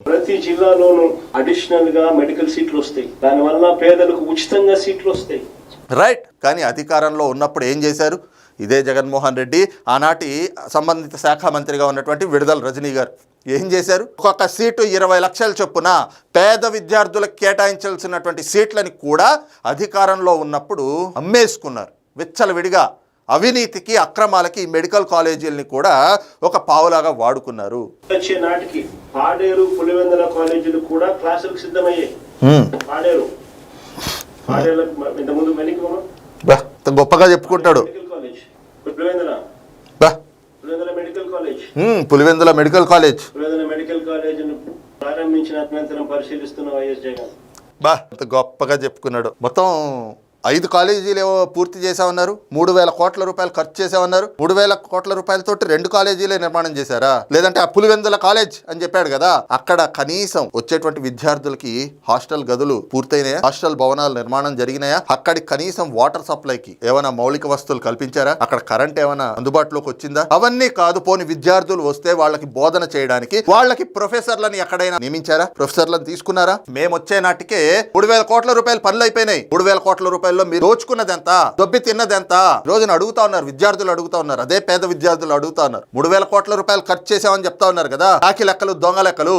ప్రతి జిల్లాలోనూ అడిషనల్ గా మెడికల్ సీట్లు వస్తాయి. దానివల్ల పేదలకు ఉచితంగా సీట్లు వస్తాయి. రైట్. కానీ అధికారంలో ఉన్నప్పుడు ఏం చేశారు? ఇదే జగన్మోహన్ రెడ్డి, ఆనాటి సంబంధిత శాఖ మంత్రిగా ఉన్నటువంటి విడుదల రజనీ గారు ఏం చేశారు? ఒక్కొక్క సీటు 20 లక్షల చొప్పున పేద విద్యార్థులకు కేటాయించాల్సినటువంటి సీట్లని కూడా అధికారంలో ఉన్నప్పుడు అమ్మేసుకున్నారు. విచ్చలవిడిగా అవినీతికి, అక్రమాలకి మెడికల్ కాలేజీలని కూడా ఒక పావులాగా వాడుకున్నారు. వచ్చే నాటికి పాడేరు, పులివెందుల కాలేజీలు కూడా క్లాసులకు సిద్ధమయ్యాయి. పాడేరు ఇంతకుముందు గొప్పగా చెప్పుకుంటాడు. పులివెందుల మెడికల్ కాలేజ్ ప్రారంభించిన అనంతరం పరిశీలిస్తున్న వైఎస్ జగన్ గొప్పగా చెప్పుకున్నాడు. మొత్తం 5 కాలేజీలు ఏవో పూర్తి చేసామన్నారు. 3,000 కోట్ల రూపాయలు ఖర్చు చేసామన్నారు. 3,000 కోట్ల రూపాయలతో 2 కాలేజీలే నిర్మాణం చేశారా? లేదంటే ఆ పులివెందుల కాలేజ్ అని చెప్పాడు కదా, అక్కడ కనీసం వచ్చేటువంటి విద్యార్థులకి హాస్టల్ గదులు పూర్తయినాయా? హాస్టల్ భవనాలు నిర్మాణం జరిగినాయా? అక్కడికి కనీసం వాటర్ సప్లైకి ఏమైనా మౌలిక వస్తువులు కల్పించారా? అక్కడ కరెంట్ ఏమైనా అందుబాటులోకి వచ్చిందా? అవన్నీ కాదు. పోని విద్యార్థులు వస్తే వాళ్ళకి బోధన చేయడానికి వాళ్ళకి ప్రొఫెసర్లను ఎక్కడైనా నియమించారా? ప్రొఫెసర్లను తీసుకున్నారా? మేము వచ్చే నాటికే 3,000 కోట్ల రూపాయలు పనులు అయిపోయినాయి. 3,000 కోట్ల రూపాయలు మీరు దోచుకున్నది ఎంత, దొబ్బి తిన్నది ఎంత రోజున అడుగుతా ఉన్నారు. విద్యార్థులు అడుగుతా ఉన్నారు. అదే పేద విద్యార్థులు అడుగుతా ఉన్నారు. 3,000 కోట్ల రూపాయలు ఖర్చు చేసామని చెప్తా ఉన్నారు కదా. కాకి లెక్కలు, దొంగ లెక్కలు.